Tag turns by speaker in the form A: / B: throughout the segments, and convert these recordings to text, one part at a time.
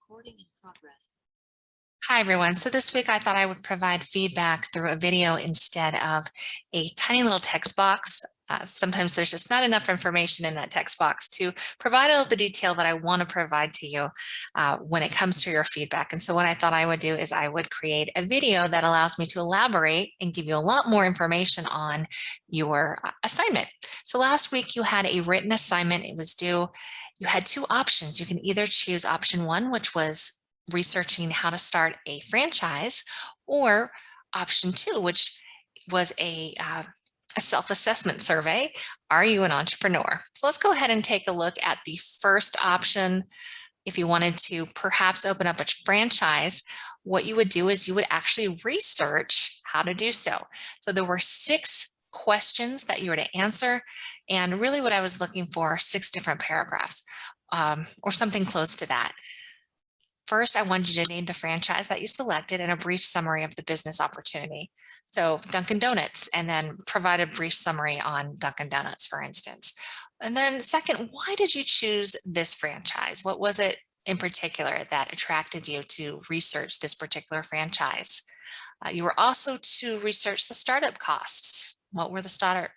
A: Recording in progress.
B: Hi, everyone. So this week I thought I would provide feedback through a video instead of a tiny little text box. Sometimes there's just not enough information in that text box to provide all the detail that I want to provide to you when it comes to your feedback. And so what I thought I would do is I would create a video that allows me to elaborate and give you a lot more information on your assignment. So last week you had a written assignment. It was due. You had two options. You can either choose option one, which was researching how to start a franchise, or option two, which was a self-assessment survey. Are you an entrepreneur? So let's go ahead and take a look at the first option. If you wanted to perhaps open up a franchise, what you would do is you would actually research how to do so. So there were 6 questions that you were to answer. And really what I was looking for, 6 different paragraphs or something close to that. First, I wanted you to name the franchise that you selected and a brief summary of the business opportunity. So Dunkin' Donuts, and then provide a brief summary on Dunkin' Donuts, for instance. And then second, why did you choose this franchise? What was it in particular that attracted you to research this particular franchise? You were also to research the startup costs. What were the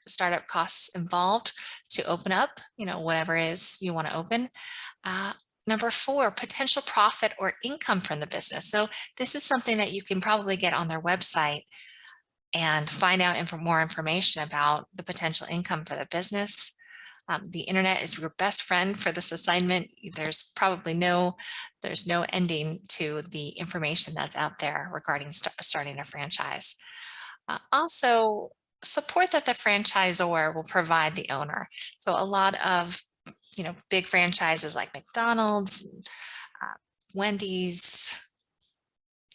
B: startup costs involved to open up, whatever it is you want to open? Number 4, potential profit or income from the business. So this is something that you can probably get on their website and find out more information about the potential income for the business. The internet is your best friend for this assignment. There's no ending to the information that's out there regarding starting a franchise. Also, support that the franchisor will provide the owner. So a lot of big franchises like McDonald's, Wendy's,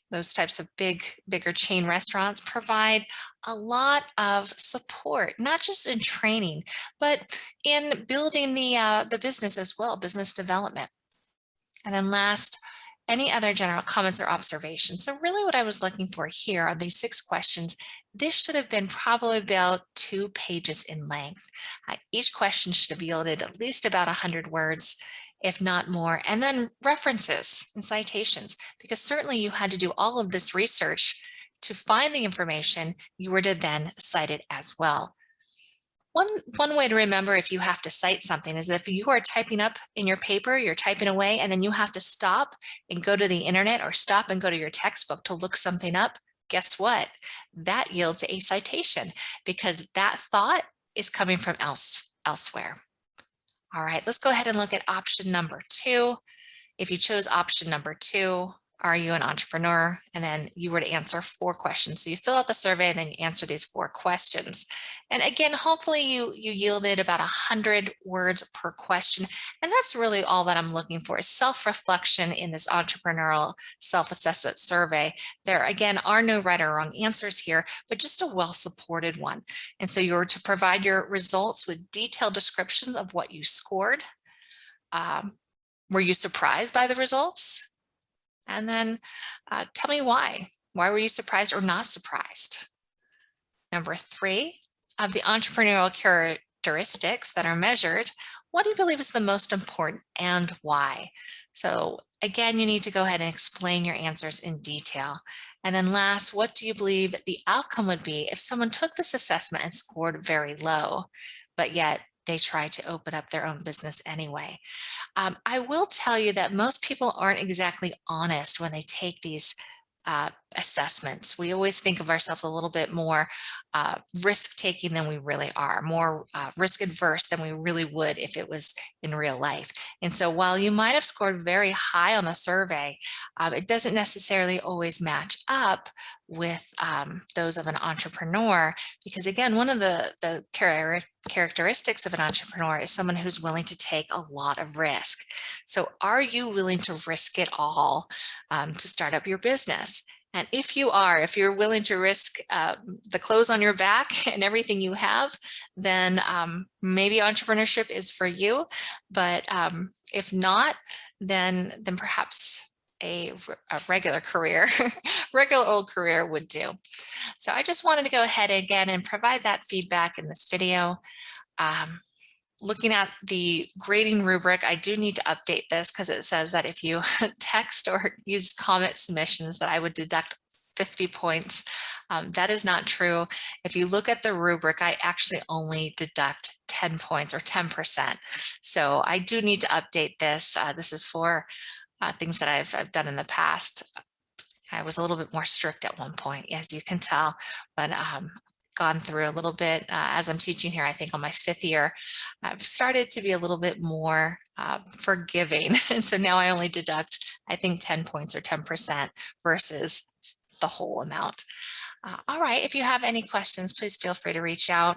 B: those types of bigger chain restaurants provide a lot of support, not just in training, but in building the business as well, business development. And then last, any other general comments or observations. So really what I was looking for here are these 6 questions. This should have been probably about 2 pages in length. Each question should have yielded at least about 100 words, if not more, and then references and citations, because certainly you had to do all of this research to find the information. You were to then cite it as well. One way to remember if you have to cite something is if you are typing up in your paper, you're typing away, and then you have to stop and go to the internet or stop and go to your textbook to look something up. Guess what? That yields a citation because that thought is coming from elsewhere. All right, let's go ahead and look at option number 2. If you chose option number 2, are you an entrepreneur? And then you were to answer 4 questions. So you fill out the survey and then you answer these 4 questions. And again, hopefully you yielded about 100 words per question. And that's really all that I'm looking for is self-reflection in this entrepreneurial self-assessment survey. There, again, are no right or wrong answers here, but just a well-supported one. And so you're to provide your results with detailed descriptions of what you scored. Were you surprised by the results? And then tell me why. Why were you surprised or not surprised? Number 3, of the entrepreneurial characteristics that are measured, what do you believe is the most important and why? So again, you need to go ahead and explain your answers in detail. And then last, what do you believe the outcome would be if someone took this assessment and scored very low, but yet they try to open up their own business anyway? I will tell you that most people aren't exactly honest when they take these assessments. We always think of ourselves a little bit more risk-taking than we really are, more risk-adverse than we really would if it was in real life. And so while you might have scored very high on the survey, it doesn't necessarily always match up with those of an entrepreneur, because again, one of the characteristics of an entrepreneur is someone who's willing to take a lot of risk. So are you willing to risk it all to start up your business? And if you're willing to risk the clothes on your back and everything you have, then maybe entrepreneurship is for you. But if not, then perhaps a regular career, regular old career would do. So I just wanted to go ahead again and provide that feedback in this video. looking at the grading rubric, I do need to update this because it says that if you text or use comment submissions that I would deduct 50 points. That is not true. If you look at the rubric, I actually only deduct 10 points or 10%. So I do need to update this. This is for things that I've done in the past. I was a little bit more strict at one point, as you can tell, but gone through a little bit as I'm teaching here. I think on my 5th year, I've started to be a little bit more forgiving. And so now I only deduct, I think 10 points or 10% versus the whole amount. All right, if you have any questions, please feel free to reach out.